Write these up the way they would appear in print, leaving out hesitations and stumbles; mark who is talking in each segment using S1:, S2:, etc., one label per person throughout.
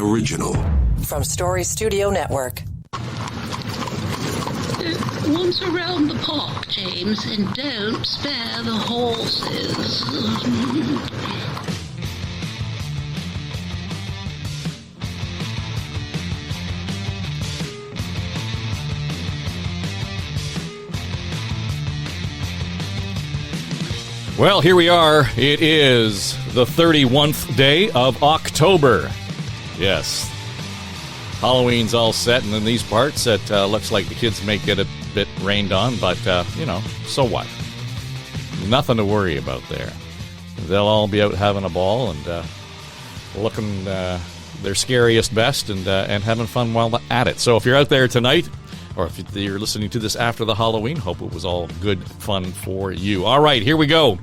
S1: original.
S2: From Story Studio Network.
S3: Once around the park, James, and don't spare the horses.
S4: Well, here we are. It is the 31st day of October. Yes. Halloween's all set, and in these parts, it looks like the kids may get a bit rained on, but, so what? Nothing to worry about there. They'll all be out having a ball and looking their scariest best and having fun while at it. So if you're out there tonight, or if you're listening to this after the Halloween, hope it was all good fun for you. All right, here we go.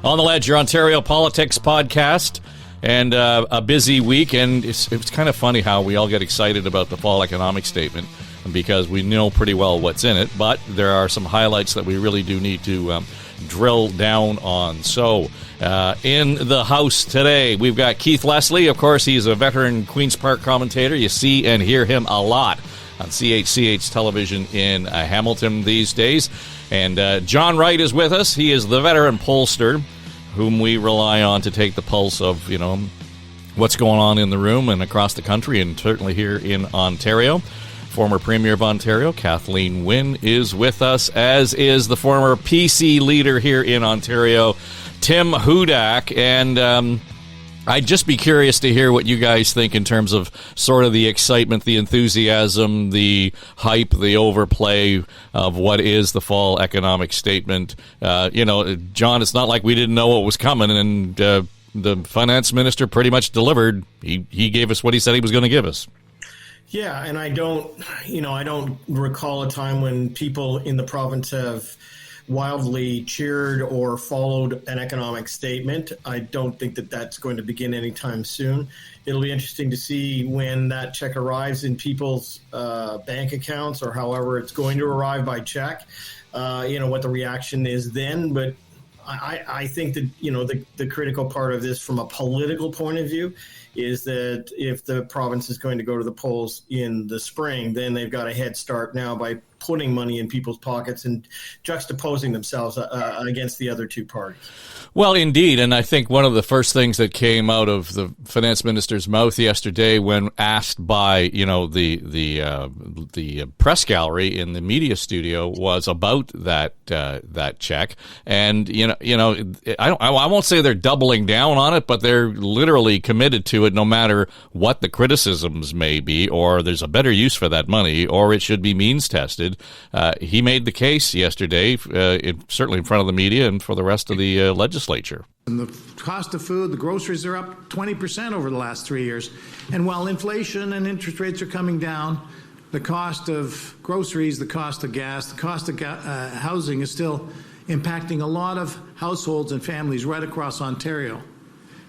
S4: On the Ledge, your Ontario Politics podcast, and a busy week. And it's kind of funny how we all get excited about the fall economic statement because we know pretty well what's in it. But there are some highlights that we really do need to drill down on. So in the house today, we've got Keith Leslie. Of course, he's a veteran Queen's Park commentator. You see and hear him a lot on CHCH television in Hamilton these days. And John Wright is with us. He is the veteran pollster whom we rely on to take the pulse of, what's going on in the room and across the country, and certainly here in Ontario. Former Premier of Ontario, Kathleen Wynne, is with us, as is the former PC leader here in Ontario, Tim Hudak. And I'd just be curious to hear what you guys think in terms of sort of the excitement, the enthusiasm, the hype, the overplay of what is the fall economic statement. John, it's not like we didn't know what was coming, and the finance minister pretty much delivered. He gave us what he said he was going to give us.
S5: Yeah, and I don't recall a time when people in the province have wildly cheered or followed an economic statement. I don't think that that's going to begin anytime soon. It'll be interesting to see when that check arrives in people's bank accounts, or however it's going to arrive by check, what the reaction is then. But I think that, the critical part of this from a political point of view is that if the province is going to go to the polls in the spring, then they've got a head start now by putting money in people's pockets and juxtaposing themselves against the other two parties.
S4: Well, indeed, and I think one of the first things that came out of the finance minister's mouth yesterday, when asked by the press gallery in the media studio, was about that check. And I won't say they're doubling down on it, but they're literally committed to it, no matter what the criticisms may be, or there's a better use for that money, or it should be means tested. He made the case yesterday, certainly in front of the media and for the rest of the legislature.
S6: And the cost of food, the groceries are up 20% over the last 3 years. And while inflation and interest rates are coming down, the cost of groceries, the cost of gas, the cost of housing is still impacting a lot of households and families right across Ontario.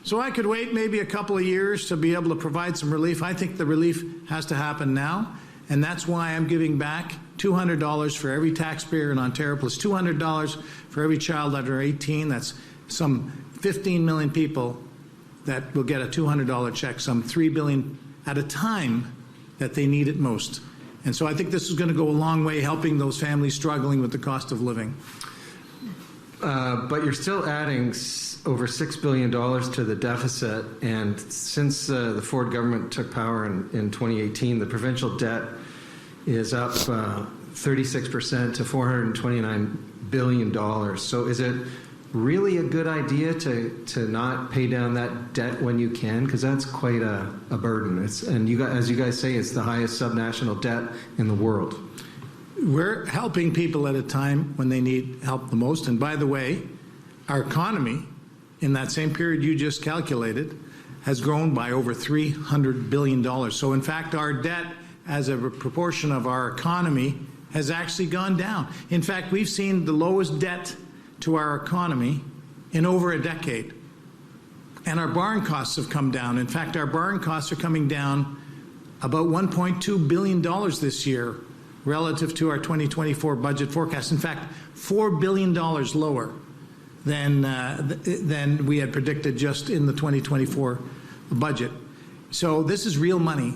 S6: So I could wait maybe a couple of years to be able to provide some relief. I think the relief has to happen now, and that's why I'm giving back $200 for every taxpayer in Ontario, plus $200 for every child under 18. That's some 15 million people that will get a $200 check, some $3 billion at a time that they need it most. And so I think this is going to go a long way helping those families struggling with the cost of living.
S7: But you're still adding over $6 billion to the deficit. And since the Ford government took power in 2018, the provincial debt is up 36% to $429 billion. So is it really a good idea to not pay down that debt when you can? Because that's quite a burden. As you guys say, it's the highest subnational debt in the world.
S6: We're helping people at a time when they need help the most. And by the way, our economy in that same period you just calculated has grown by over $300 billion. So in fact, our debt as a proportion of our economy has actually gone down. In fact, we've seen the lowest debt to our economy in over a decade. And our borrowing costs have come down. In fact, our borrowing costs are coming down about $1.2 billion this year relative to our 2024 budget forecast. In fact, $4 billion lower than we had predicted just in the 2024 budget. So this is real money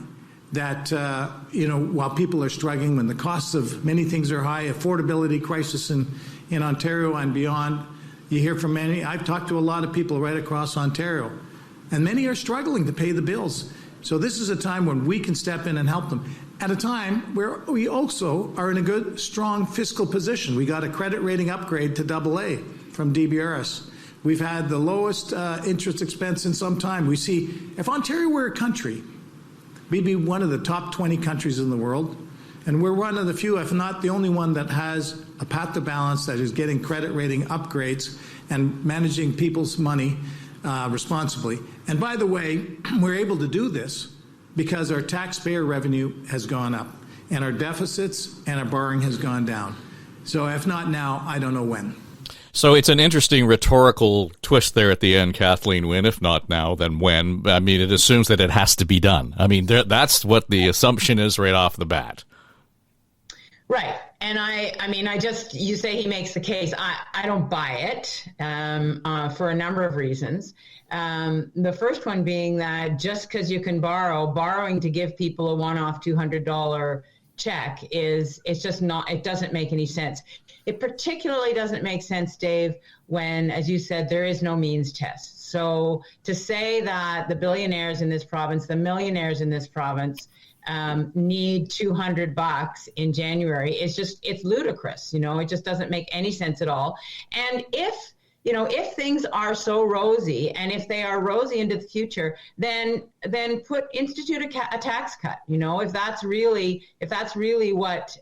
S6: that, while people are struggling, when the costs of many things are high, affordability crisis in Ontario and beyond, you hear from many. I've talked to a lot of people right across Ontario, and many are struggling to pay the bills. So this is a time when we can step in and help them. At a time where we also are in a good, strong fiscal position. We got a credit rating upgrade to AA from DBRS. We've had the lowest interest expense in some time. We see, if Ontario were a country, we'd be one of the top 20 countries in the world. And we're one of the few, if not the only one, that has a path to balance, that is getting credit rating upgrades and managing people's money responsibly. And by the way, we're able to do this because our taxpayer revenue has gone up and our deficits and our borrowing has gone down. So if not now, I don't know when.
S4: So it's an interesting rhetorical twist there at the end, Kathleen Wynne. If not now, then when? I mean, it assumes that it has to be done. I mean, that's what the assumption is right off the bat.
S1: Right. And you say he makes the case. I don't buy it for a number of reasons. The first one being that just because you can borrowing to give people a one-off $200 check it's just not, it doesn't make any sense. It particularly doesn't make sense, Dave, when, as you said, there is no means test. So to say that the billionaires in this province, the millionaires in this province, need $200 in January, it's ludicrous. It just doesn't make any sense at all. And if things are so rosy, and if they are rosy into the future, then institute a tax cut. If that's really what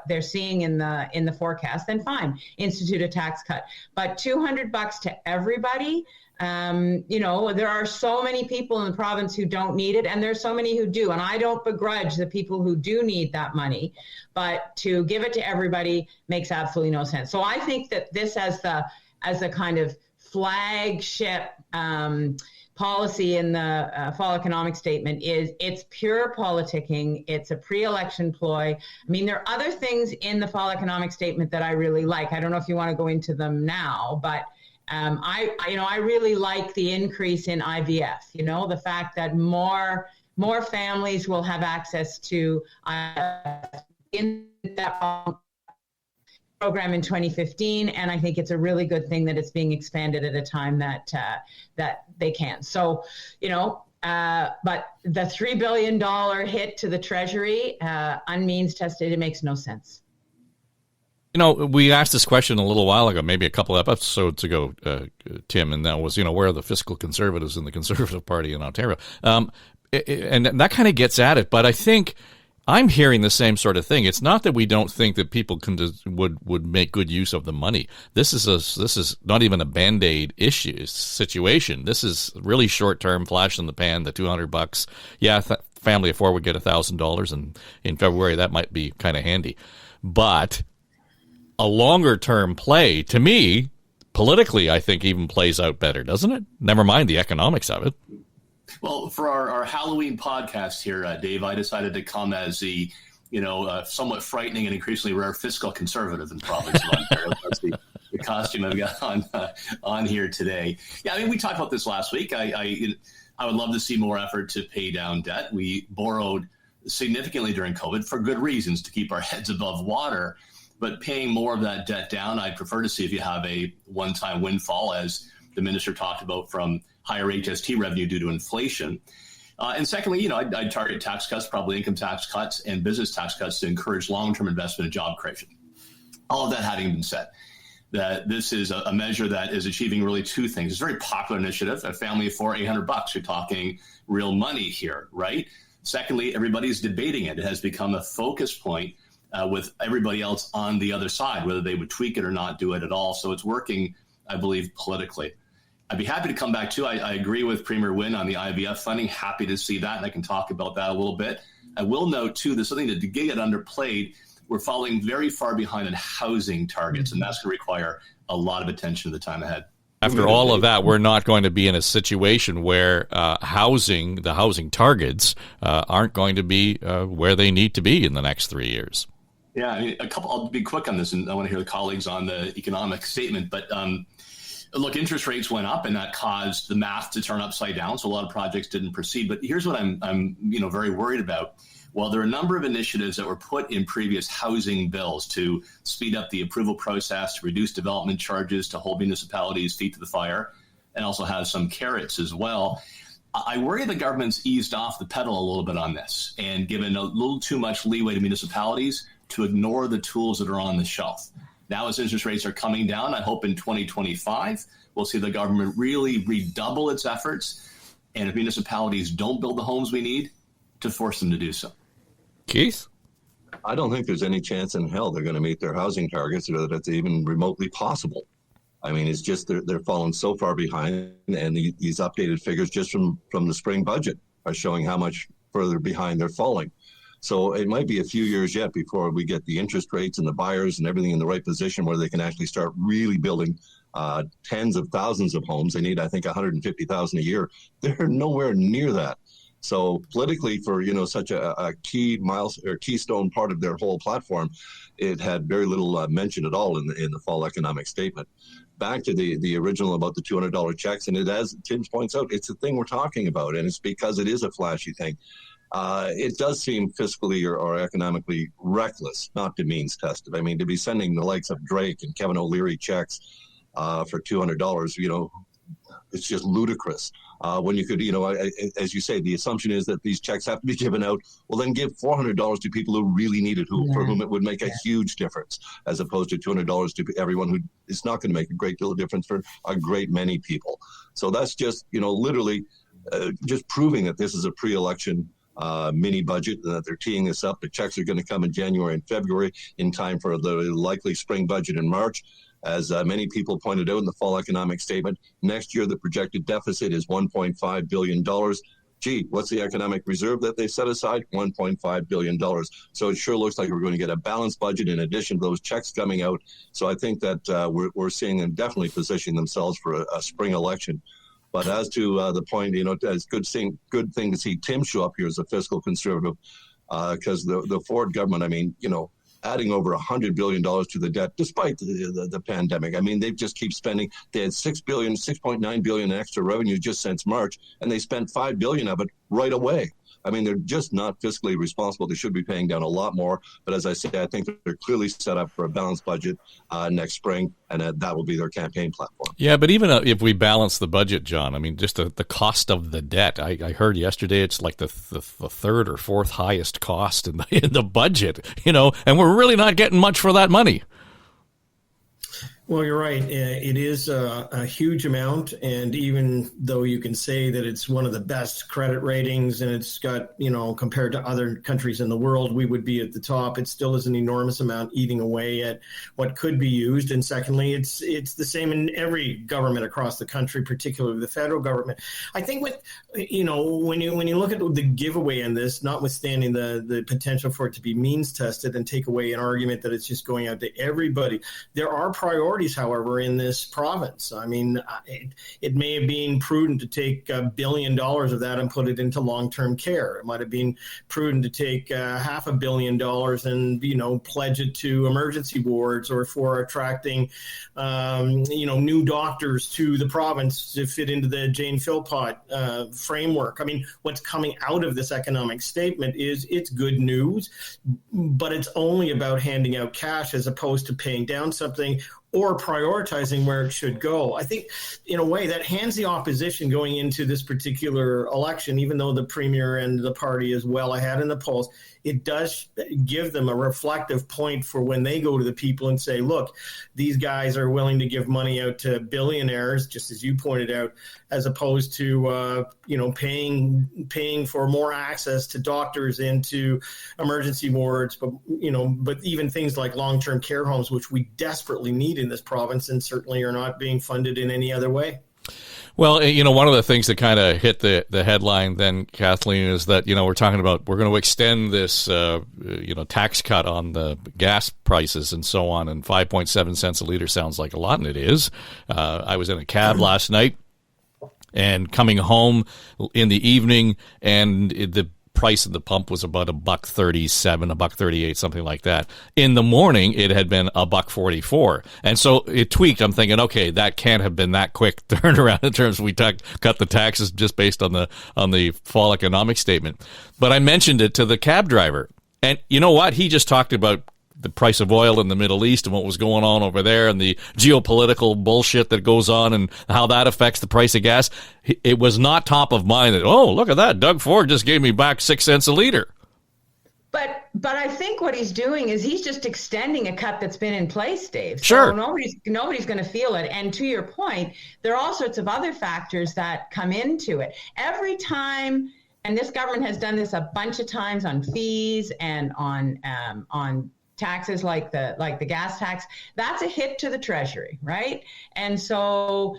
S1: they're seeing in the forecast, then fine, institute a tax cut. But $200 to everybody. There are so many people in the province who don't need it, and there's so many who do. And I don't begrudge the people who do need that money, but to give it to everybody makes absolutely no sense. So I think that this as a kind of flagship policy in the fall economic statement it's pure politicking. It's a pre-election ploy. I mean, there are other things in the fall economic statement that I really like. I don't know if you want to go into them now, but I really like the increase in IVF. The fact that more families will have access to in that program in 2015, and I think it's a really good thing that it's being expanded at a time that they can. So, but the $3 billion hit to the Treasury, unmeans tested, it makes no sense.
S4: We asked this question a little while ago, maybe a couple of episodes ago, Tim, and that was, where are the fiscal conservatives in the Conservative Party in Ontario? And that kind of gets at it, but I think I'm hearing the same sort of thing. It's not that we don't think that people would make good use of the money. This is not even a Band-Aid situation. This is really short-term, flash in the pan, the $200. Yeah, family of four would get $1,000, and in February that might be kind of handy. But a longer-term play, to me, politically, I think even plays out better, doesn't it? Never mind the economics of it.
S8: Well, for our Halloween podcast here, Dave, I decided to come as the, somewhat frightening and increasingly rare fiscal conservative in the province of Ontario. That's the costume I've got on here today. Yeah, I mean, we talked about this last week. I would love to see more effort to pay down debt. We borrowed significantly during COVID for good reasons, to keep our heads above water. But paying more of that debt down, I'd prefer to see if you have a one-time windfall, as the minister talked about, from higher HST revenue due to inflation. And secondly, I'd target tax cuts, probably income tax cuts and business tax cuts, to encourage long-term investment and job creation. All of that having been said, that this is a measure that is achieving really two things. It's a very popular initiative. A family of four, $800. You're talking real money here, right? Secondly, everybody's debating it. It has become a focus point with everybody else on the other side, whether they would tweak it or not do it at all. So it's working, I believe, politically. I'd be happy to come back too. I agree with Premier Wynne on the IVF funding. Happy to see that, and I can talk about that a little bit. I will note too, there's something that did get underplayed. We're falling very far behind on housing targets, and that's going to require a lot of attention in the time ahead.
S4: After all of that, we're not going to be in a situation where the housing targets aren't going to be where they need to be in the next 3 years. Yeah,
S8: I mean, I'll be quick on this, and I want to hear the colleagues on the economic statement, but look, interest rates went up, and that caused the math to turn upside down. So a lot of projects didn't proceed. But here's what I'm very worried about. Well, there are a number of initiatives that were put in previous housing bills to speed up the approval process, to reduce development charges, to hold municipalities' feet to the fire, and also have some carrots as well. I worry the government's eased off the pedal a little bit on this and given a little too much leeway to municipalities to ignore the tools that are on the shelf. Now, as interest rates are coming down, I hope in 2025, we'll see the government really redouble its efforts. And if municipalities don't build the homes we need, to force them to do so.
S4: Keith?
S9: I don't think there's any chance in hell they're going to meet their housing targets or that it's even remotely possible. I mean, it's just they're falling so far behind, and these updated figures just from the spring budget are showing how much further behind they're falling. So it might be a few years yet before we get the interest rates and the buyers and everything in the right position where they can actually start really building tens of thousands of homes. They need, I think, 150,000 a year. They're nowhere near that. So politically, for such a key keystone part of their whole platform, it had very little mention at all in the fall economic statement. Back to the original about the $200 checks, and as Tim points out, it's the thing we're talking about, and it's because it is a flashy thing. It does seem fiscally or economically reckless not to means tested. I mean, to be sending the likes of Drake and Kevin O'Leary checks for $200, it's just ludicrous. When you could, as you say, the assumption is that these checks have to be given out. Well, then give $400 to people who really need it, for whom it would make a huge difference, as opposed to $200 to everyone who is not going to make a great deal of difference for a great many people. So that's just, literally just proving that this is a pre-election mini budget, that they're teeing this up. The checks are going to come in January and February in time for the likely spring budget in March. As many people pointed out in the fall economic statement, next year the projected deficit is $1.5 billion. Gee, what's the economic reserve that they set aside? $1.5 billion. So it sure looks like we're going to get a balanced budget in addition to those checks coming out. So I think that we're seeing them definitely positioning themselves for a spring election. But as to the point, it's good thing to see Tim show up here as a fiscal conservative, because the Ford government, adding over $100 billion to the debt, despite the pandemic. I mean, they just keep spending. They had $6.9 billion in extra revenue just since March, and they spent $5 billion of it right away. I mean, they're just not fiscally responsible. They should be paying down a lot more. But as I say, I think they're clearly set up for a balanced budget next spring, and that will be their campaign platform. Yeah,
S4: but even if we balance the budget, John, just the cost of the debt. I heard yesterday it's like the third or fourth highest cost in the budget, and we're really not getting much for that money.
S5: Well, you're right. It is a huge amount. And even though you can say that it's one of the best credit ratings and it's got, compared to other countries in the world, we would be at the top. It still is an enormous amount eating away at what could be used. And secondly, it's the same in every government across the country, particularly the federal government. I think when you look at the giveaway in this, notwithstanding the potential for it to be means tested and take away an argument that it's just going out to everybody, there are priorities, however, in this province. I mean, it may have been prudent to take $1 billion of that and put it into long-term care. It might have been prudent to take $500 million and, pledge it to emergency wards or for attracting, new doctors to the province to fit into the Jane Philpott framework. I mean, what's coming out of this economic statement is it's good news, but it's only about handing out cash as opposed to paying down something or prioritizing where it should go. I think, in a way, that hands the opposition going into this particular election, even though the premier and the party is well ahead in the polls, it does give them a reflective point for when they go to the people and say, look, these guys are willing to give money out to billionaires, just as you pointed out, as opposed to, paying for more access to doctors into emergency wards, but even things like long-term care homes, which we desperately need in this province and certainly are not being funded in any other way.
S4: Well, one of the things that kind of hit the headline then, Kathleen, is that, we're talking about we're going to extend this, tax cut on the gas prices and so on, and 5.7 cents a liter sounds like a lot, and it is. I was in a cab last night and coming home in the evening, and the price at the pump was about $1.37, $1.38, something like that. In the morning, it had been $1.44. And so it tweaked. I'm thinking, okay, that can't have been that quick turnaround in terms of we cut the taxes just based on the fall economic statement. But I mentioned it to the cab driver. And you know what? He just talked about the price of oil in the Middle East and what was going on over there and the geopolitical bullshit that goes on and how that affects the price of gas. It was not top of mind that, oh, look at that. Doug Ford just gave me back 6 cents a liter.
S1: But I think what he's doing is he's just extending a cut that's been in place, Dave.
S4: Sure.
S1: So nobody's going to feel it. And to your point, there are all sorts of other factors that come into it. Every time, and this government has done this a bunch of times on fees and on taxes like the gas tax, that's a hit to the Treasury, right? And so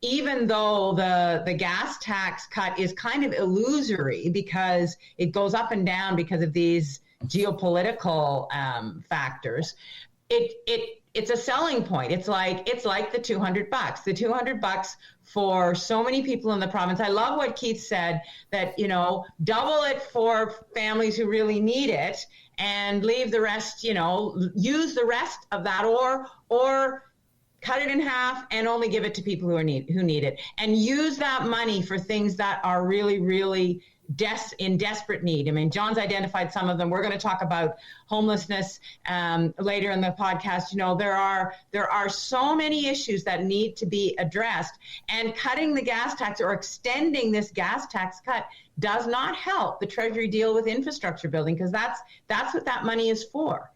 S1: even though the gas tax cut is kind of illusory because it goes up and down because of these geopolitical factors, it's a selling point. It's like the $200. The $200 for so many people in the province. I love what Keith said, that, double it for families who really need it and leave the rest, use the rest of that or cut it in half and only give it to people who need it, and use that money for things that are really, really in desperate need. I mean, John's identified some of them. We're going to talk about homelessness later in the podcast. There are so many issues that need to be addressed, and cutting the gas tax or extending this gas tax cut does not help the Treasury deal with infrastructure building, because that's what that money is for.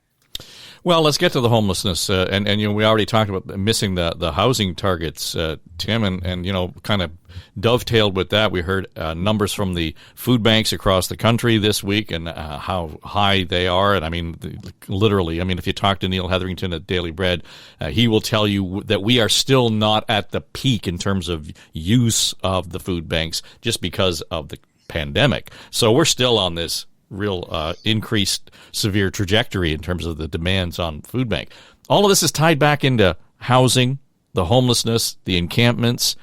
S4: Well, let's get to the homelessness, and we already talked about missing the housing targets, Tim, and kind of dovetailed with that. We heard numbers from the food banks across the country this week and how high they are, and I mean, literally, if you talk to Neil Hetherington at Daily Bread, he will tell you that we are still not at the peak in terms of use of the food banks just because of the pandemic. So we're still on this real increased severe trajectory in terms of the demands on food bank. All of this is tied back into housing, the homelessness, the encampments,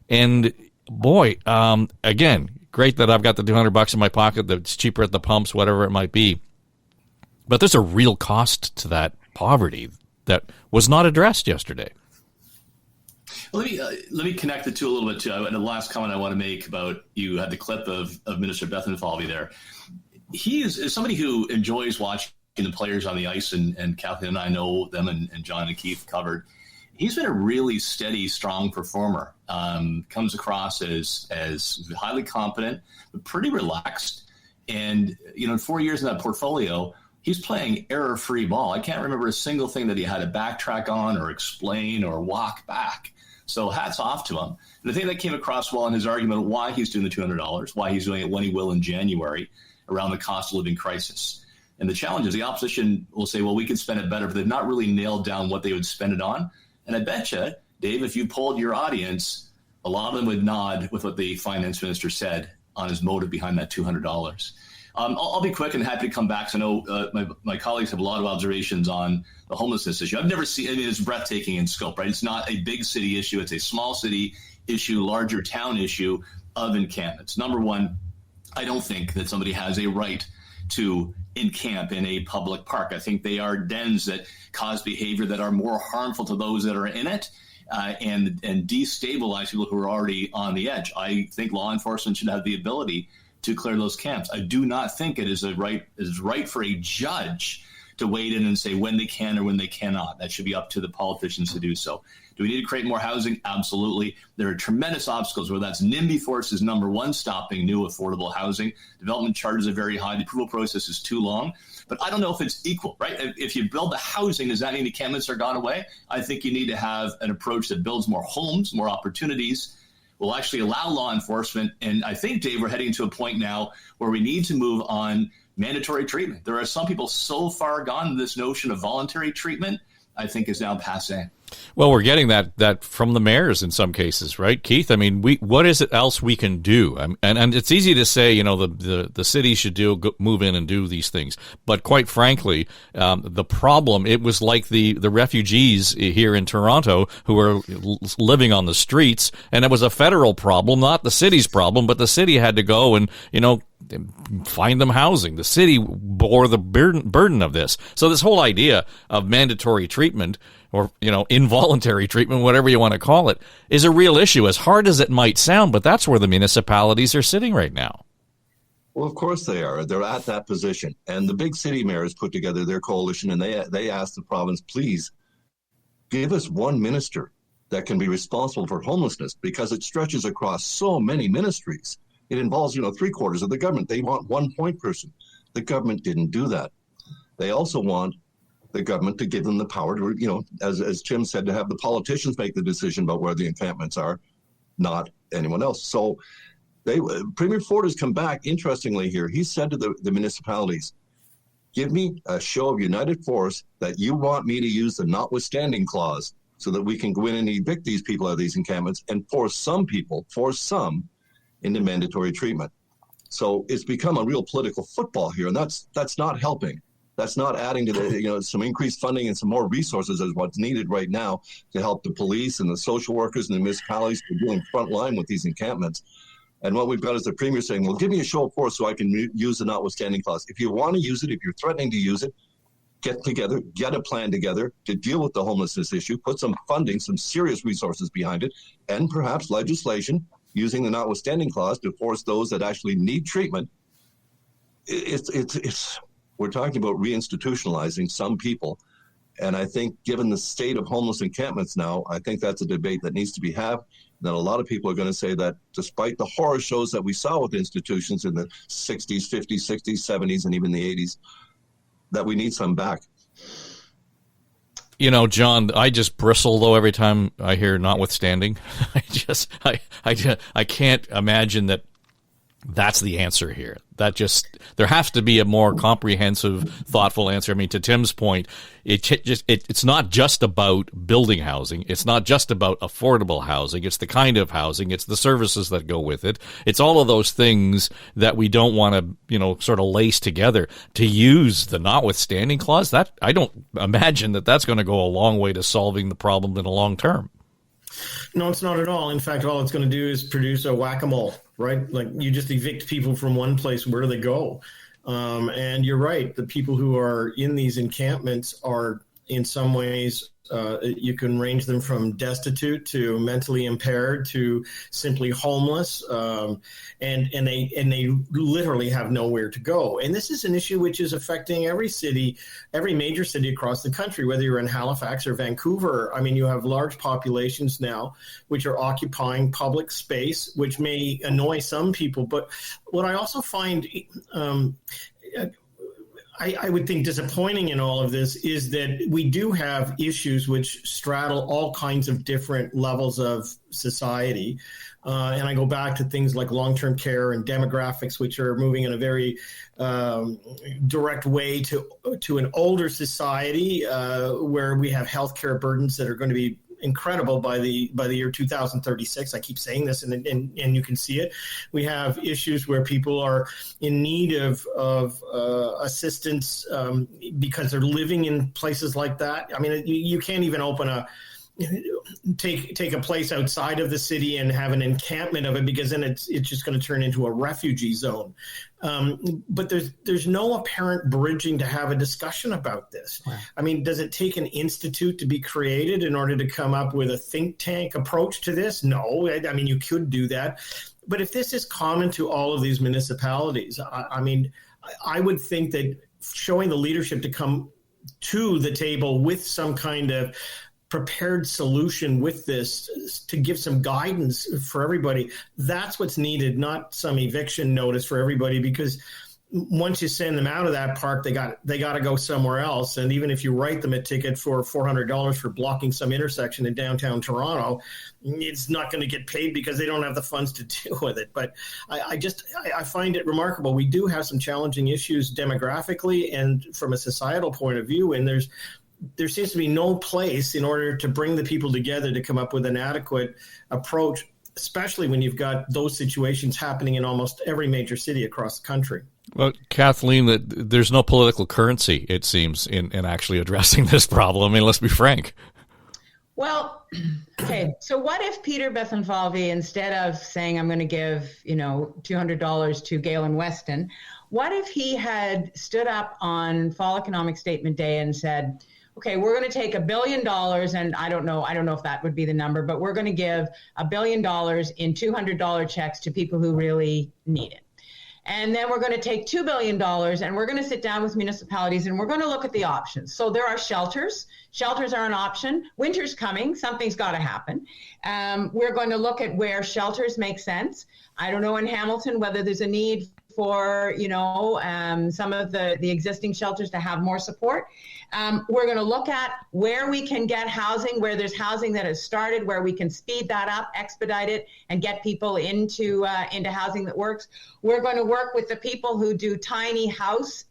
S4: and boy, again, great that I've got the $200 in my pocket that's cheaper at the pumps, whatever it might be. But there's a real cost to that poverty that was not addressed yesterday.
S8: Let me connect the two a little bit too. And the last comment I want to make about, you had the clip of Minister Bethlenfalvy there. He is somebody who enjoys watching the players on the ice, and Kathleen and I know them, and John and Keith covered. He's been a really steady, strong performer. Comes across as highly competent, but pretty relaxed. And, in 4 years in that portfolio, he's playing error-free ball. I can't remember a single thing that he had to backtrack on or explain or walk back. So hats off to him. And the thing that came across well in his argument why he's doing the $200, why he's doing it when he will in January, around the cost of living crisis. And the challenge is the opposition will say, well, we could spend it better, but they've not really nailed down what they would spend it on. And I bet you, Dave, if you polled your audience, a lot of them would nod with what the finance minister said on his motive behind that $200. I'll be quick and happy to come back. So I know my colleagues have a lot of observations on the homelessness issue. I've never seen, it's breathtaking in scope, right? It's not a big city issue. It's a small city issue, larger town issue of encampments. Number one, I don't think that somebody has a right to encamp in a public park. I think they are dens that cause behavior that are more harmful to those that are in it, and destabilize people who are already on the edge. I think law enforcement should have the ability to clear those camps. I do not think it is right for a judge to wade in and say when they can or when they cannot. That should be up to the politicians to do so. Do we need to create more housing? Absolutely. There are tremendous obstacles, whether that's NIMBY Force is number one, stopping new affordable housing. Development charges are very high. The approval process is too long. But I don't know if it's equal, right? If you build the housing, does that mean the encampments are gone away? I think you need to have an approach that builds more homes, more opportunities, will actually allow law enforcement. And I think, Dave, we're heading to a point now where we need to move on mandatory treatment. There are some people so far gone, this notion of voluntary treatment, I think, is now passé.
S4: Well, we're getting that from the mayors in some cases, right, Keith? I mean, what is it else we can do? And it's easy to say, the city should move in and do these things. But quite frankly, the problem, it was like the refugees here in Toronto who were living on the streets, and it was a federal problem, not the city's problem, but the city had to go and, find them housing. The city bore the burden of this. So this whole idea of mandatory treatment or, involuntary treatment, whatever you want to call it, is a real issue, as hard as it might sound, but that's where the municipalities are sitting right now.
S9: Well, of course they are. They're at that position. And the big city mayors put together their coalition, and they asked the province, please give us one minister that can be responsible for homelessness, because it stretches across so many ministries. It involves, 3/4 of the government. They want one point person. The government didn't do that. They also want the government to give them the power to, as Tim said, to have the politicians make the decision about where the encampments are, not anyone else. So Premier Ford has come back, interestingly here. He said to the municipalities, give me a show of united force that you want me to use the notwithstanding clause so that we can go in and evict these people out of these encampments and force some into mandatory treatment. So it's become a real political football here, and that's not helping. That's not adding to the, some increased funding and some more resources is what's needed right now to help the police and the social workers and the municipalities who are doing front line with these encampments. And what we've got is the Premier saying, well, give me a show of force so I can use the notwithstanding clause. If you want to use it, if you're threatening to use it, get together, get a plan together to deal with the homelessness issue, put some funding, some serious resources behind it, and perhaps legislation using the notwithstanding clause to force those that actually need treatment. We're talking about reinstitutionalizing some people. And I think given the state of homeless encampments now, I think that's a debate that needs to be had. Then a lot of people are going to say that despite the horror shows that we saw with institutions in the 60s, 50s, 60s, 70s, and even the 80s, that we need some back.
S4: John, I just bristle though every time I hear notwithstanding. I can't imagine that that's the answer here. There has to be a more comprehensive, thoughtful answer. I mean, to Tim's point, it's not just about building housing. It's not just about affordable housing. It's the kind of housing. It's the services that go with it. It's all of those things that we don't want to, sort of lace together. To use the notwithstanding clause, that I don't imagine that's going to go a long way to solving the problem in the long term.
S5: No, it's not at all. In fact, all it's going to do is produce a whack-a-mole, right? Like you just evict people from one place, where do they go? And you're right. The people who are in these encampments are in some ways, you can range them from destitute to mentally impaired to simply homeless. And they literally have nowhere to go. And this is an issue which is affecting every major city across the country, whether you're in Halifax or Vancouver. I mean, you have large populations now which are occupying public space, which may annoy some people. But what I also find I would think disappointing in all of this is that we do have issues which straddle all kinds of different levels of society. And I go back to things like long-term care and demographics, which are moving in a very direct way to an older society where we have healthcare burdens that are going to be incredible by the year 2036. I keep saying this, and you can see it. We have issues where people are in need of assistance because they're living in places like that. I mean, you can't even take a place outside of the city and have an encampment of it, because then it's just going to turn into a refugee zone. But there's no apparent bridging to have a discussion about this. Wow. I mean, does it take an institute to be created in order to come up with a think tank approach to this? No, I mean, you could do that. But if this is common to all of these municipalities, I mean, I would think that showing the leadership to come to the table with some kind of prepared solution with this to give some guidance for everybody. That's what's needed, not some eviction notice for everybody, because once you send them out of that park, they got to go somewhere else. And even if you write them a ticket for $400 for blocking some intersection in downtown Toronto, it's not going to get paid because they don't have the funds to deal with it. But I find it remarkable. We do have some challenging issues demographically and from a societal point of view, and there seems to be no place in order to bring the people together to come up with an adequate approach, especially when you've got those situations happening in almost every major city across the country.
S4: Well, Kathleen, there's no political currency, it seems, in actually addressing this problem. I mean, let's be frank.
S1: Well, Okay, so what if Peter Bethlenfalvy, instead of saying I'm going to give, $200 to Galen Weston, what if he had stood up on Fall Economic Statement Day and said, okay, we're going to take $1 billion, and I don't know if that would be the number, but we're going to give $1 billion in $200 checks to people who really need it. And then we're going to take $2 billion and we're going to sit down with municipalities and we're going to look at the options. So there are shelters. Shelters are an option. Winter's coming. Something's got to happen. We're going to look at where shelters make sense. I don't know in Hamilton whether there's a need for, some of the existing shelters to have more support. We're going to look at where we can get housing, where there's housing that has started, where we can speed that up, expedite it, and get people into housing that works. We're going to work with the people who do tiny house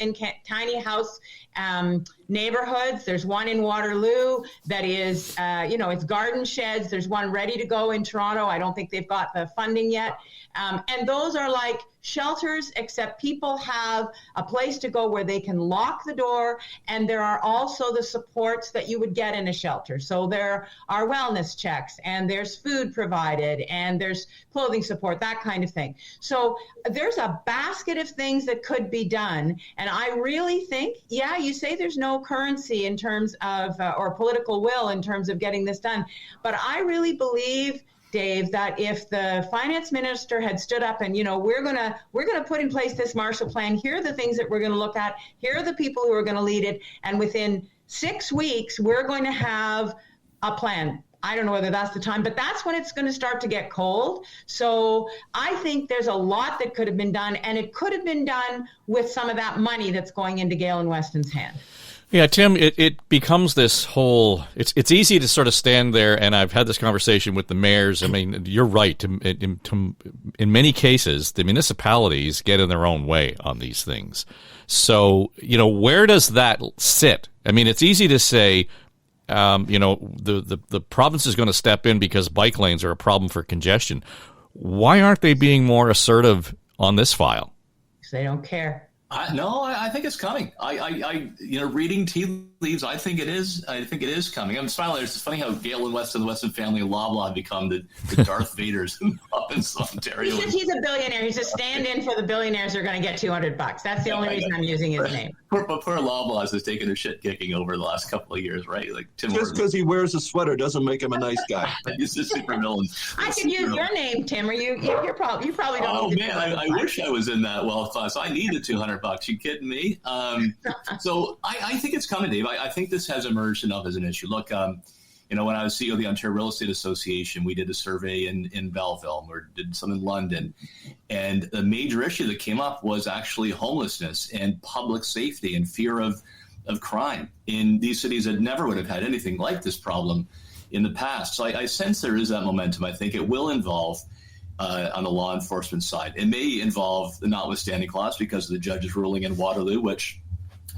S1: neighborhoods. There's one in Waterloo that is, it's garden sheds. There's one ready to go in Toronto. I don't think they've got the funding yet. And those are like shelters, except people have a place to go where they can lock the door, and there are also the supports that you would get in a shelter. So there are wellness checks, and there's food provided, and there's clothing support, that kind of thing. So there's a basket of things that could be done, and I really think, you say there's no currency in terms of, or political will in terms of getting this done, but I really believe, Dave, that if the finance minister had stood up and, we're gonna put in place this Marshall Plan, here are the things that we're going to look at, here are the people who are going to lead it, and within 6 weeks, we're going to have a plan. I don't know whether that's the time, but that's when it's going to start to get cold. So I think there's a lot that could have been done, and it could have been done with some of that money that's going into Galen Weston's hand.
S4: Yeah, Tim, it becomes this whole, it's easy to sort of stand there, and I've had this conversation with the mayors. I mean, you're right. In many cases, the municipalities get in their own way on these things. So, where does that sit? I mean, it's easy to say, the province is going to step in because bike lanes are a problem for congestion. Why aren't they being more assertive on this file?
S1: Because they don't care.
S8: I think it's coming. Reading tea leaves, I think it is. I think it is coming. I'm smiling. It's funny how Galen Weston, the Weston family, and Loblaw have become the Darth Vaders in province of Ontario.
S1: He says he's a billionaire. He's a stand-in for the billionaires who are going to get $200. That's the only reason I'm using his name.
S8: Poor Loblaw has taken a shit kicking over the last couple of years, right? Like Tim.
S9: Just because he wears a sweater doesn't make him a nice guy.
S8: He's a super villain.
S1: I could use your name, Tim. Or you probably don't.
S8: Oh man, I wish I was in that wealth class. I need the $200. You kidding me? So I think it's coming, Dave. I think this has emerged enough as an issue. Look, when I was CEO of the Ontario Real Estate Association, we did a survey in Belleville, and we did some in London, and the major issue that came up was actually homelessness and public safety and fear of crime in these cities that never would have had anything like this problem in the past. So I sense there is that momentum. I think it will involve on the law enforcement side. It may involve the notwithstanding clause because of the judge's ruling in Waterloo, which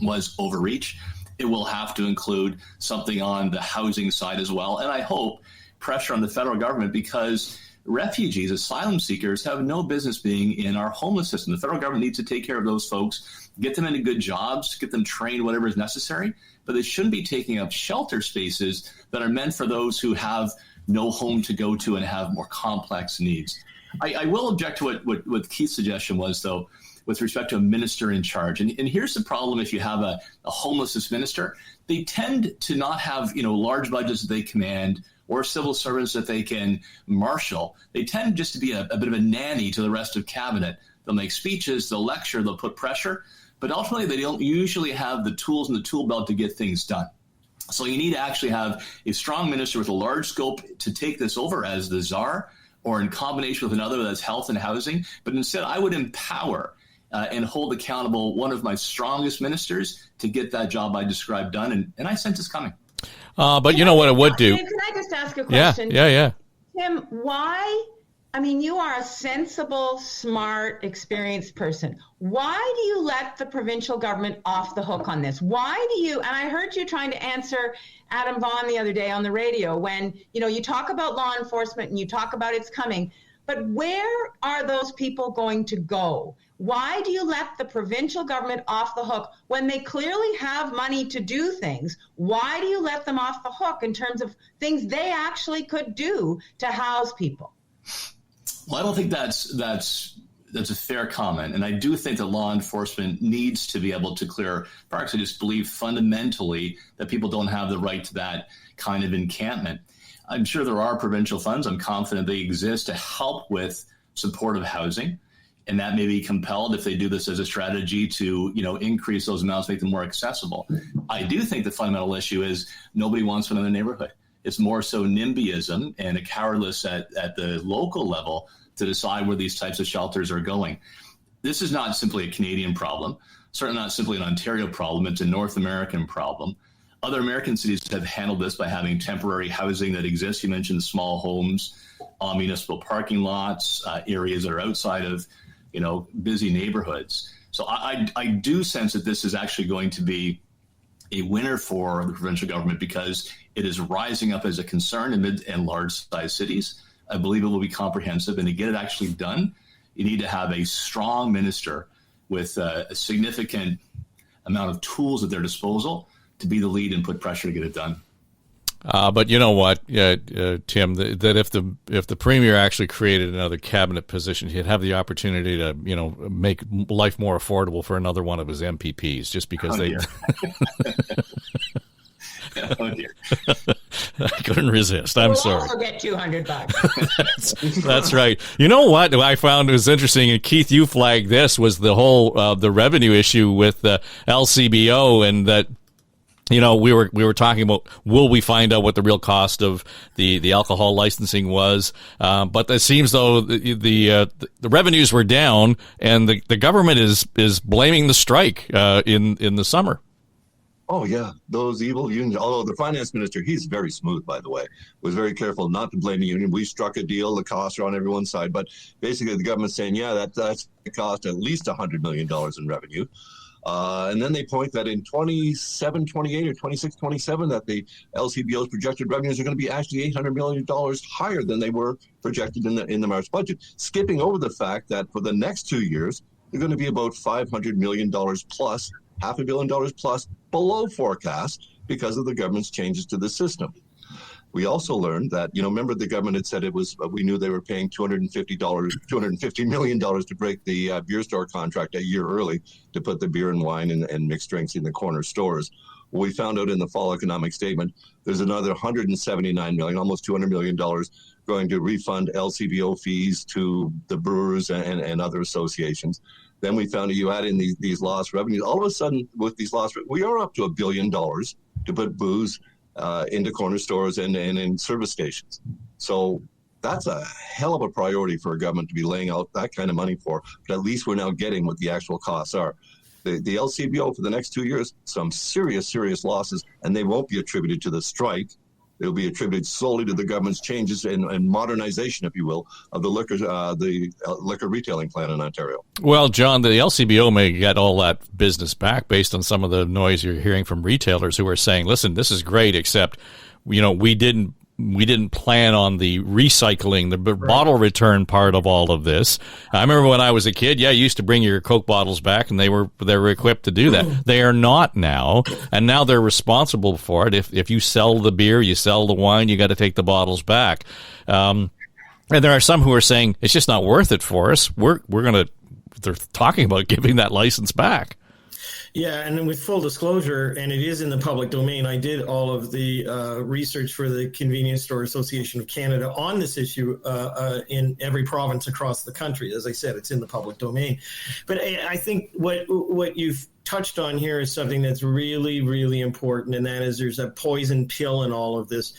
S8: was overreach. It will have to include something on the housing side as well. And I hope pressure on the federal government, because refugees, asylum seekers have no business being in our homeless system. The federal government needs to take care of those folks, get them into good jobs, get them trained, whatever is necessary. But they shouldn't be taking up shelter spaces that are meant for those who have no home to go to and have more complex needs. I will object to what Keith's suggestion was, though, with respect to a minister in charge. And here's the problem if you have a homelessness minister. They tend to not have, large budgets that they command or civil servants that they can marshal. They tend just to be a bit of a nanny to the rest of cabinet. They'll make speeches, they'll lecture, they'll put pressure, but ultimately they don't usually have the tools in the tool belt to get things done. So you need to actually have a strong minister with a large scope to take this over as the czar, or in combination with another that's health and housing. But instead, I would empower and hold accountable one of my strongest ministers to get that job I described done. And I sense it's coming.
S4: But you know what it would do?
S1: Can I just ask a question?
S4: Yeah.
S1: Tim, why? I mean, you are a sensible, smart, experienced person. Why do you let the provincial government off the hook on this? Why do you, and I heard you trying to answer Adam Vaughan the other day on the radio when, you talk about law enforcement and you talk about it's coming, But where are those people going to go? Why do you let the provincial government off the hook when they clearly have money to do things? Why do you let them off the hook in terms of things they actually could do to house people?
S8: Well, I don't think that's a fair comment. And I do think that law enforcement needs to be able to clear parks. I just believe fundamentally that people don't have the right to that kind of encampment. I'm sure there are provincial funds. I'm confident they exist to help with supportive housing. And that may be compelled if they do this as a strategy to, increase those amounts, make them more accessible. I do think the fundamental issue is nobody wants one in the neighborhood. It's more so NIMBYism and a cowardice at the local level to decide where these types of shelters are going. This is not simply a Canadian problem, certainly not simply an Ontario problem. It's a North American problem. Other American cities have handled this by having temporary housing that exists. You mentioned small homes on municipal parking lots, areas that are outside of busy neighborhoods. So I do sense that this is actually going to be a winner for the provincial government because it is rising up as a concern in mid and large size cities. I believe it will be comprehensive, and to get it actually done, you need to have a strong minister with a significant amount of tools at their disposal to be the lead and put pressure to get it done.
S4: But you know what, Tim, that if the premier actually created another cabinet position, he'd have the opportunity to make life more affordable for another one of his MPPs, just because they.
S8: Oh dear.
S4: I couldn't resist. I'm sorry.
S1: We'll also get $200.
S4: That's right. You know what I found was interesting, and Keith, you flagged this, was the whole the revenue issue with LCBO, and that. We were talking about, will we find out what the real cost of the alcohol licensing was? But it seems though the revenues were down, and the government is blaming the strike in the summer.
S9: Oh yeah, those evil unions. Although the finance minister, he's very smooth, by the way, was very careful not to blame the union. We struck a deal; the costs are on everyone's side. But basically, the government's saying, yeah, that's cost at least $100 million in revenue. And then they point that in 27, 28, or 26, 27, that the LCBO's projected revenues are going to be actually $800 million higher than they were projected in the March budget, skipping over the fact that for the next 2 years, they're going to be about $500 million plus, $500 million plus below forecast because of the government's changes to the system. We also learned that, remember the government had said we knew they were paying $250 million to break the beer store contract a year early to put the beer and wine and mixed drinks in the corner stores. Well, we found out in the fall economic statement, there's another $179 million, almost $200 million going to refund LCBO fees to the brewers and other associations. Then we found that you add in these lost revenues. All of a sudden, with these lost, we are up to $1 billion to put booze into corner stores and in service stations. So that's a hell of a priority for a government to be laying out that kind of money for. But at least we're now getting what the actual costs are. The LCBO for the next 2 years, some serious losses, and they won't be attributed to the strike. They'll be attributed solely to the government's changes and modernization, if you will, of the liquor retailing plan in Ontario.
S4: Well, John, the LCBO may get all that business back based on some of the noise you're hearing from retailers who are saying, listen, this is great, except, we didn't plan on the recycling, the bottle return part of all of this. I remember when I was a kid, you used to bring your Coke bottles back, and they were equipped to do that. They are not now, and now they're responsible for it. If you sell the beer, you sell the wine, you got to take the bottles back. And there are some who are saying it's just not worth it for us. They're talking about giving that license back.
S5: Yeah, and with full disclosure, and it is in the public domain, I did all of the research for the Convenience Store Association of Canada on this issue in every province across the country. As I said, it's in the public domain. But I think what you've touched on here is something that's really, really important, and that is there's a poison pill in all of this.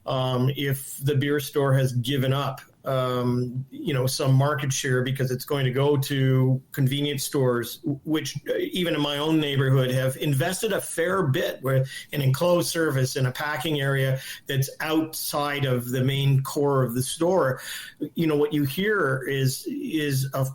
S5: If the beer store has given up some market share because it's going to go to convenience stores, which even in my own neighborhood have invested a fair bit with an enclosed service and a packing area that's outside of the main core of the store. What you hear is of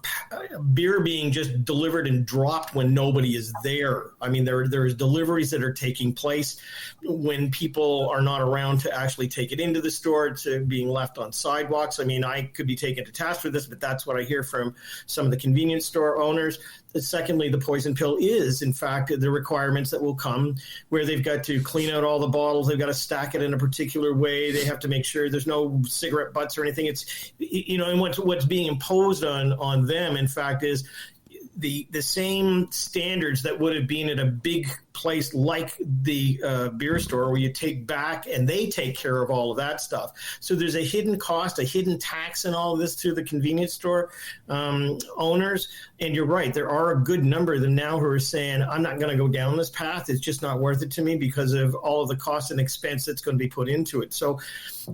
S5: beer being just delivered and dropped when nobody is there. I mean, there's deliveries that are taking place when people are not around to actually take it into the store. It's being left on sidewalks. I mean, mean, I could be taken to task for this, but that's what I hear from some of the convenience store owners. Secondly, the poison pill is, in fact, the requirements that will come where they've got to clean out all the bottles. They've got to stack it in a particular way. They have to make sure there's no cigarette butts or anything. It's, and what's being imposed on them, in fact, is the same standards that would have been at a big place like the beer store, where you take back and they take care of all of that stuff. So there's a hidden cost, a hidden tax in all of this to the convenience store owners. And you're right, there are a good number of them now who are saying, I'm not going to go down this path. It's just not worth it to me because of all of the cost and expense that's going to be put into it. So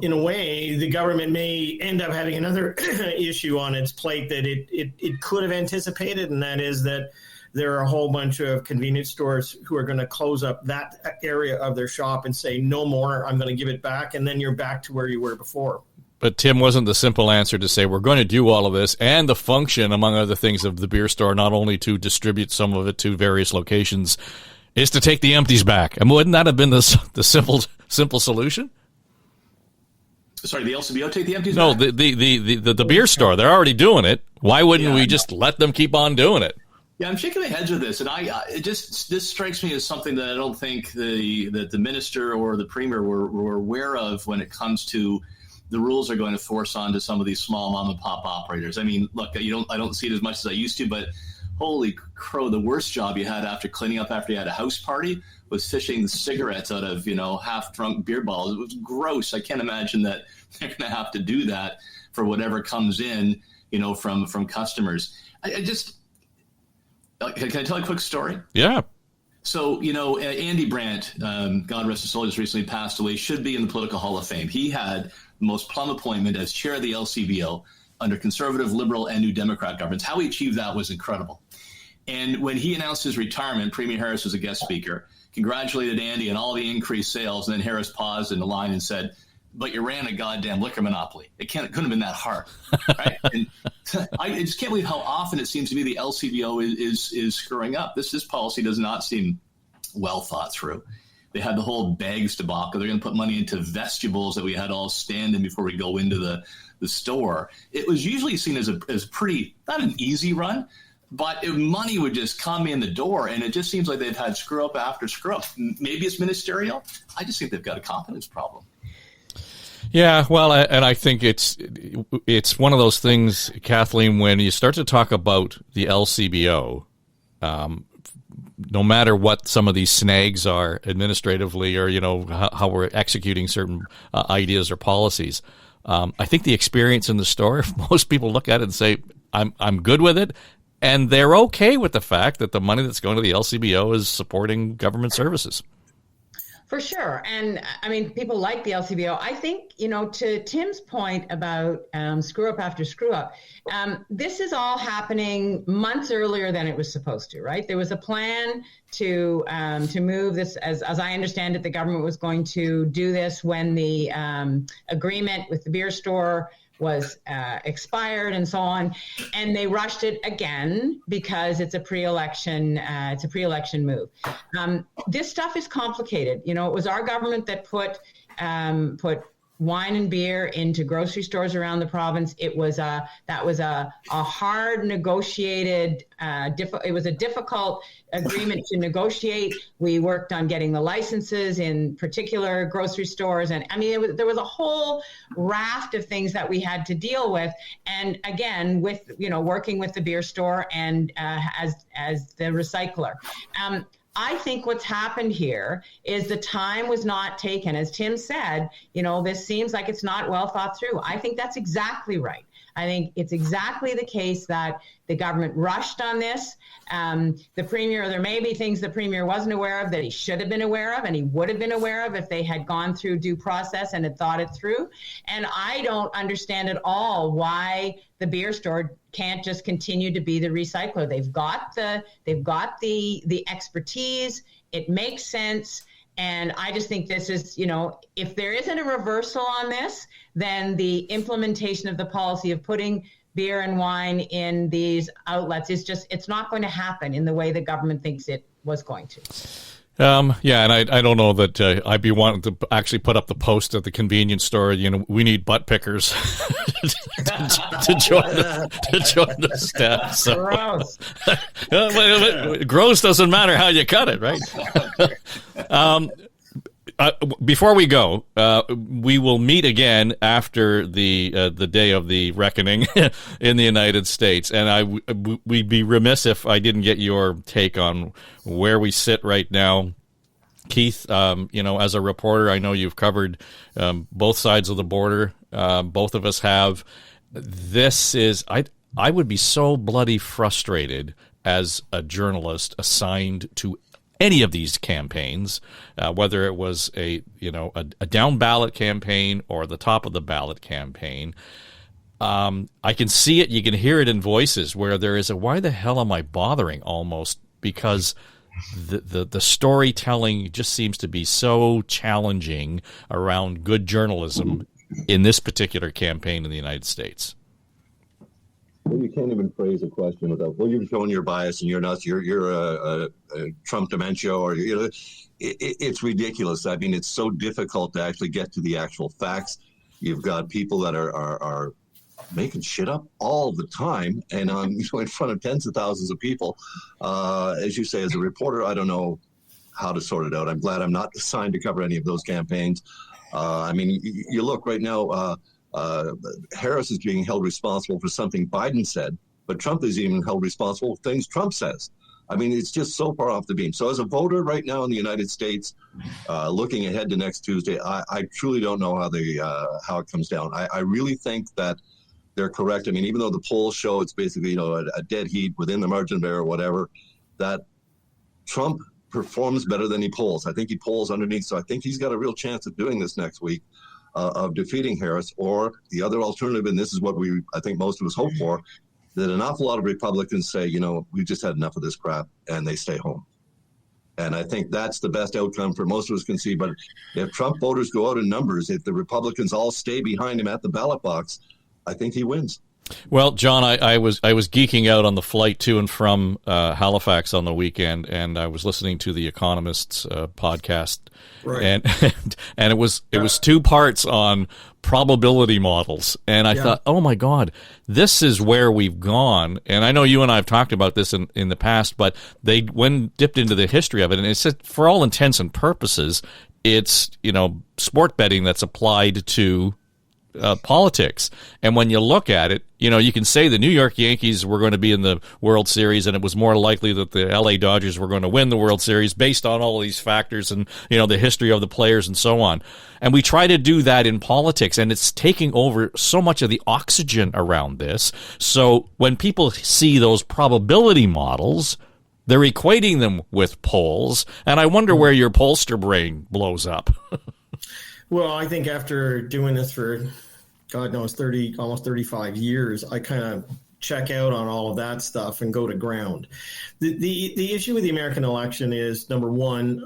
S5: in a way, the government may end up having another issue on its plate that it could have anticipated, and that is that there are a whole bunch of convenience stores who are going to close up that area of their shop and say, no more, I'm going to give it back. And then you're back to where you were before.
S4: But Tim, wasn't the simple answer to say we're going to do all of this and the function, among other things, of the beer store, not only to distribute some of it to various locations, is to take the empties back? And wouldn't that have been the simple solution?
S8: Sorry, the LCBO take the empties
S4: back? No, the beer store. They're already doing it. Why wouldn't we just let them keep on doing it?
S8: Yeah, I'm shaking my head with this, and this strikes me as something that I don't think that the minister or the premier were aware of when it comes to the rules are going to force onto some of these small mom and pop operators. I mean, look, I don't see it as much as I used to, but holy crow, the worst job you had after cleaning up after you had a house party was fishing the cigarettes out of, half-drunk beer bottles. It was gross. I can't imagine that they're going to have to do that for whatever comes in, from customers. Can I tell a quick story?
S4: Yeah.
S8: So, Andy Brandt, God rest his soul, just recently passed away, should be in the Political Hall of Fame. He had the most plum appointment as chair of the LCBO under Conservative, Liberal, and New Democrat governments. How he achieved that was incredible. And when he announced his retirement, Premier Harris was a guest speaker, congratulated Andy on all the increased sales, and then Harris paused in the line and said, but you ran a goddamn liquor monopoly. It couldn't have been that hard, right? And I just can't believe how often it seems to me the LCBO is screwing up. This policy does not seem well thought through. They had the whole bags debacle. They're going to put money into vestibules that we had all stand in before we go into the store. It was usually seen as pretty, not an easy run, but money would just come in the door, and it just seems like they've had screw up after screw up. Maybe it's ministerial. I just think they've got a confidence problem.
S4: Yeah, well, and I think it's one of those things, Kathleen, when you start to talk about the LCBO, no matter what some of these snags are administratively or, how we're executing certain ideas or policies, I think the experience in the store, if most people look at it and say, I'm good with it, and they're okay with the fact that the money that's going to the LCBO is supporting government services.
S1: For sure. And I mean, people like the LCBO. I think, to Tim's point about screw up after screw up, this is all happening months earlier than it was supposed to, right? There was a plan to move this, as I understand it, the government was going to do this when the agreement with the beer store was expired and so on, and they rushed it again because it's a pre-election move. This stuff is complicated. It was our government that put wine and beer into grocery stores around the province. That was a hard negotiated. It was a difficult agreement to negotiate. We worked on getting the licenses in particular grocery stores, and I mean, there was a whole raft of things that we had to deal with. And again, with working with the beer store and as the recycler. I think what's happened here is the time was not taken. As Tim said, this seems like it's not well thought through. I think that's exactly right. I think it's exactly the case that the government rushed on this. The premier, there may be things the premier wasn't aware of that he should have been aware of, and he would have been aware of if they had gone through due process and had thought it through. And I don't understand at all why the beer store can't just continue to be the recycler. They've got the expertise. It makes sense. And I just think this is, if there isn't a reversal on this, then the implementation of the policy of putting beer and wine in these outlets it's not going to happen in the way the government thinks it was going to.
S4: Yeah, and I don't know that I'd be wanting to actually put up the post at the convenience store. We need butt pickers to join the staff. So. Gross. Gross doesn't matter how you cut it, right? Before we go, we will meet again after the day of the reckoning in the United States, and we'd be remiss if I didn't get your take on where we sit right now. Keith, as a reporter, I know you've covered both sides of the border. Both of us have. This is I would be so bloody frustrated as a journalist assigned to any of these campaigns, whether it was a down ballot campaign or the top of the ballot campaign. I can see it. You can hear it in voices where there is a why the hell am I bothering almost, because the storytelling just seems to be so challenging around good journalism in this particular campaign in the United States.
S9: Well, you can't even phrase a question without, well, you're showing your bias and you're nuts. You're a Trump dementia, or it's ridiculous. I mean, it's so difficult to actually get to the actual facts. You've got people that are making shit up all the time, and in front of tens of thousands of people. As you say, as a reporter, I don't know how to sort it out. I'm glad I'm not assigned to cover any of those campaigns. I mean, you look right now. Harris is being held responsible for something Biden said, but Trump is even held responsible for things Trump says. I mean, it's just so far off the beam. So as a voter right now in the United States, looking ahead to next Tuesday, I truly don't know how it comes down. I really think that they're correct. I mean, even though the polls show it's basically, a dead heat within the margin of error or whatever, that Trump performs better than he polls. I think he polls underneath. So I think he's got a real chance of doing this next week. Of defeating Harris, or the other alternative, and this is what I think most of us hope for, that an awful lot of Republicans say, we've just had enough of this crap, and they stay home. And I think that's the best outcome for most of us can see. But if Trump voters go out in numbers, if the Republicans all stay behind him at the ballot box, I think he wins.
S4: Well, John, I was geeking out on the flight to and from Halifax on the weekend, and I was listening to the Economist's podcast, right. and it was 2 parts on probability models, and I thought, oh my God, this is where we've gone. And I know you and I have talked about this in the past, but they dipped into the history of it, and it said for all intents and purposes, it's sport betting that's applied to politics. And when you look at it, you can say the New York Yankees were going to be in the World Series, and it was more likely that the LA Dodgers were going to win the World Series based on all of these factors and, the history of the players and so on. And we try to do that in politics, and it's taking over so much of the oxygen around this. So when people see those probability models, they're equating them with polls, and I wonder where your pollster brain blows up.
S5: Well, I think after doing this for, God knows, almost 35 years, I kind of check out on all of that stuff and go to ground. The issue with the American election is, number one,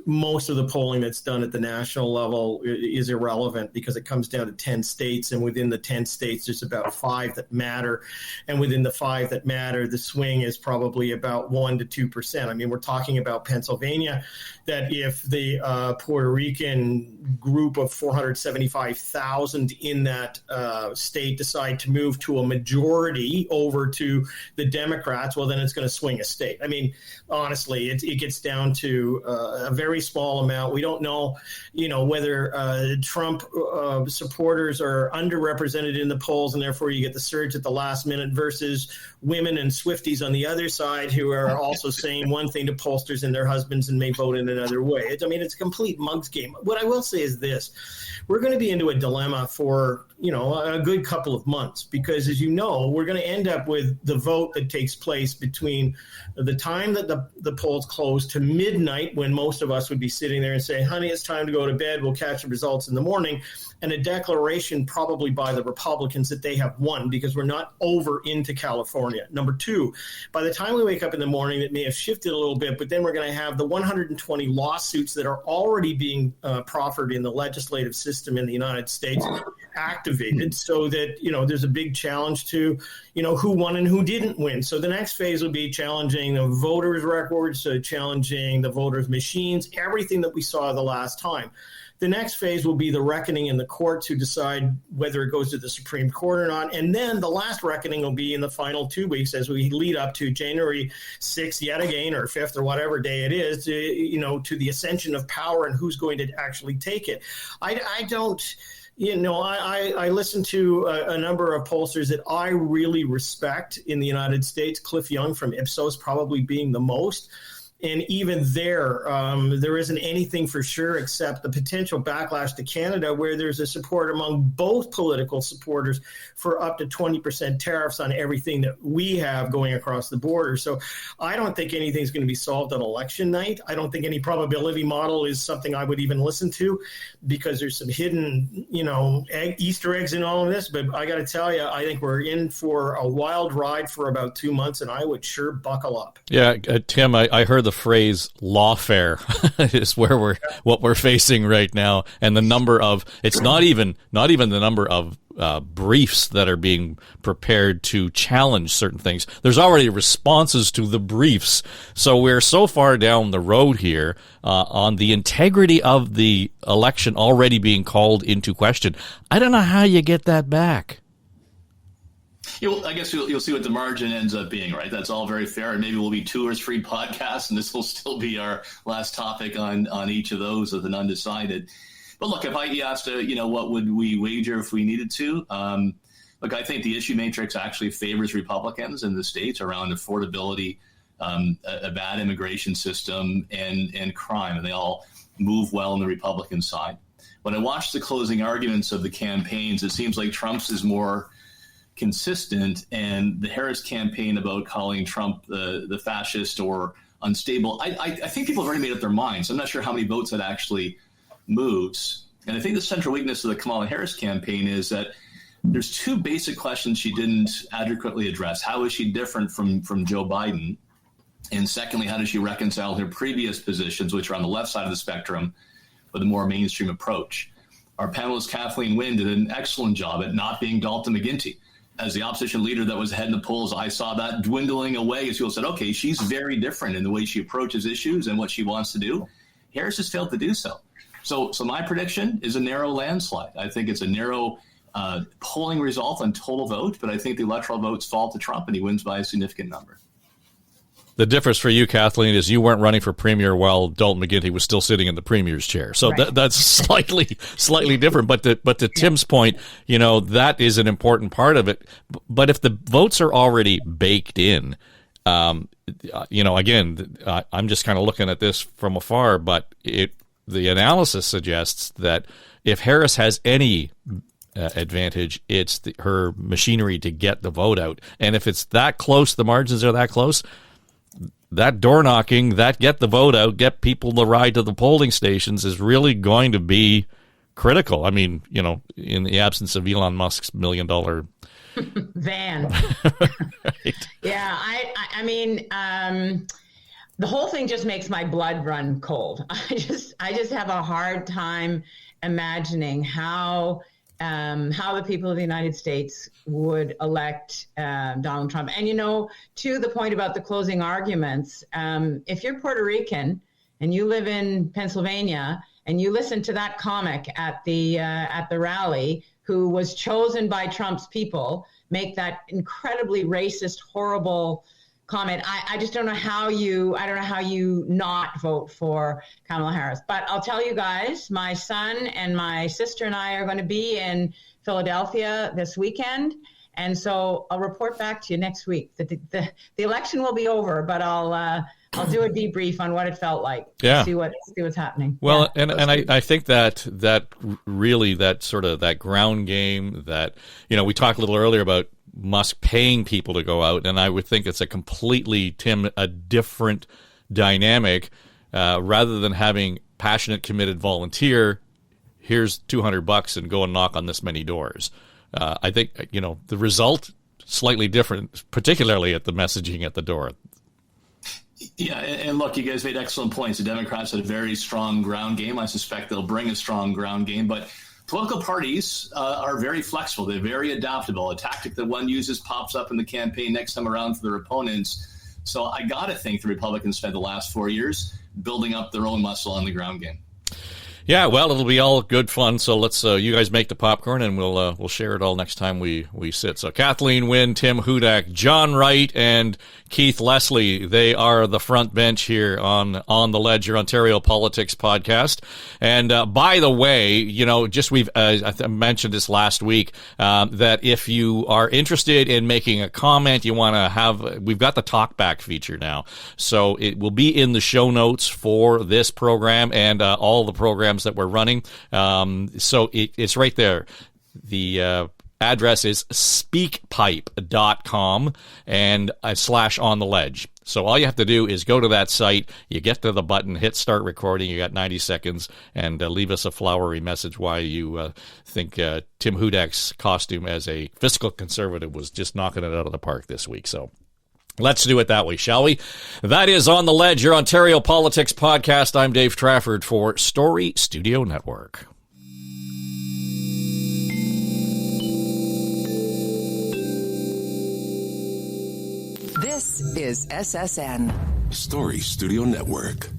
S5: most of the polling that's done at the national level is irrelevant because it comes down to 10 states, and within the 10 states, there's about 5 that matter. And within the 5 that matter, the swing is probably about 1% to 2%. I mean, we're talking about Pennsylvania, that if the Puerto Rican group of 475,000 in that state decide to move to a majority over to the Democrats, well, then it's going to swing a state. I mean, honestly, it gets down to a very small amount. We don't know, whether Trump supporters are underrepresented in the polls, and therefore you get the surge at the last minute versus women and Swifties on the other side who are also saying one thing to pollsters and their husbands and may vote in another way. It's a complete mugs game. What I will say is this. We're going to be into a dilemma for, a good couple of months because, as you know, we're going to end up with the vote that takes place between the time that the polls close to midnight, when most of us would be sitting there and saying, honey, it's time to go to bed. We'll catch the results in the morning. And a declaration probably by the Republicans that they have won because we're not over into California. Number 2, by the time we wake up in the morning, it may have shifted a little bit, but then we're going to have the 120 lawsuits that are already being proffered in the legislative system in the United States. activated so that, there's a big challenge to, who won and who didn't win. So the next phase will be challenging the voters' records, challenging the voters' machines, everything that we saw the last time. The next phase will be the reckoning in the courts to decide whether it goes to the Supreme Court or not. And then the last reckoning will be in the final 2 weeks as we lead up to January 6th yet again, or 5th or whatever day it is, to the ascension of power and who's going to actually take it. I listen to a number of pollsters that I really respect in the United States, Cliff Young from Ipsos probably being the most. And even there isn't anything for sure except the potential backlash to Canada, where there's a support among both political supporters for up to 20% tariffs on everything that we have going across the border. So I don't think anything's going to be solved on election night. I don't think any probability model is something I would even listen to, because there's some hidden, Easter eggs in all of this. But I got to tell you, I think we're in for a wild ride for about 2 months, and I would sure buckle up.
S4: Yeah, Tim, I heard the phrase lawfare is what we're facing right now, and the number of it's not even the number of briefs that are being prepared to challenge certain things. There's already responses to the briefs, so we're so far down the road here on the integrity of the election already being called into question. I don't know how you get that back.
S8: I guess you'll see what the margin ends up being, right? That's all very fair, and maybe we'll be 2 or 3 podcasts, and this will still be our last topic on each of those with an undecided. But look, if I asked, what would we wager if we needed to? Look, I think the issue matrix actually favors Republicans in the states around affordability, a bad immigration system, and crime, and they all move well on the Republican side. When I watch the closing arguments of the campaigns, it seems like Trump's is more consistent, and the Harris campaign about calling Trump the fascist or unstable, I think people have already made up their minds. I'm not sure how many votes that actually moves. And I think the central weakness of the Kamala Harris campaign is that there's 2 basic questions she didn't adequately address. How is she different from Joe Biden? And secondly, how does she reconcile her previous positions, which are on the left side of the spectrum, with a more mainstream approach? Our panelist Kathleen Wynne did an excellent job at not being Dalton McGuinty. As the opposition leader that was ahead in the polls, I saw that dwindling away as people said, okay, she's very different in the way she approaches issues and what she wants to do. Harris has failed to do so. So my prediction is a narrow landslide. I think it's a narrow polling result on total vote, but I think the electoral votes fall to Trump and he wins by a significant number.
S4: The difference for you, Kathleen, is you weren't running for premier while Dalton McGuinty was still sitting in the premier's chair. So right. That's slightly different. But to Tim's point, that is an important part of it. But if the votes are already baked in, again, I'm just kind of looking at this from afar, but the analysis suggests that if Harris has any advantage, it's her machinery to get the vote out. And if it's that close, the margins are that close, that door knocking, that get the vote out, get people to ride to the polling stations is really going to be critical. I mean, in the absence of Elon Musk's $1 million
S1: van.
S4: Right.
S1: Yeah, I mean, the whole thing just makes my blood run cold. I just have a hard time imagining how the people of the United States would elect Donald Trump. And, to the point about the closing arguments, if you're Puerto Rican and you live in Pennsylvania and you listen to that comic at the rally who was chosen by Trump's people make that incredibly racist, horrible comment, I just don't know how you not vote for Kamala Harris. But I'll tell you guys, my son and my sister and I are going to be in Philadelphia this weekend, and so I'll report back to you next week. The election will be over, but I'll do a debrief on what it felt like.
S4: Yeah.
S1: See what's happening.
S4: Well, yeah, and I think that really that sort of that ground game that we talked a little earlier about Musk paying people to go out, and I would think it's a different dynamic rather than having passionate, committed volunteer. Here's $200 and go and knock on this many doors. I think the result slightly different, particularly at the messaging at the door.
S8: Yeah, and look, you guys made excellent points. The Democrats had a very strong ground game. I suspect they'll bring a strong ground game, but political parties are very flexible. They're very adaptable. A tactic that one uses pops up in the campaign next time around for their opponents. So I got to think the Republicans spent the last 4 years building up their own muscle on the ground game.
S4: Yeah, well, it'll be all good fun. So let's you guys make the popcorn, and we'll share it all next time we sit. So Kathleen Wynne, Tim Hudak, John Wright, and Keith Leslie, they are the front bench here on the Ledge, your Ontario Politics podcast. And by the way, I mentioned this last week that if you are interested in making a comment, you want to we've got the talkback feature now, so it will be in the show notes for this program and all the programs that we're running. So it's right there. The address is speakpipe.com and /on the ledge. So all you have to do is go to that site, you get to the button, hit start recording, you got 90 seconds, and leave us a flowery message why you think Tim Hudak's costume as a fiscal conservative was just knocking it out of the park this week. So let's do it that way, shall we? That is On the Ledge, your Ontario Politics podcast. I'm Dave Trafford for Story Studio Network.
S2: This is SSN.
S10: Story Studio Network.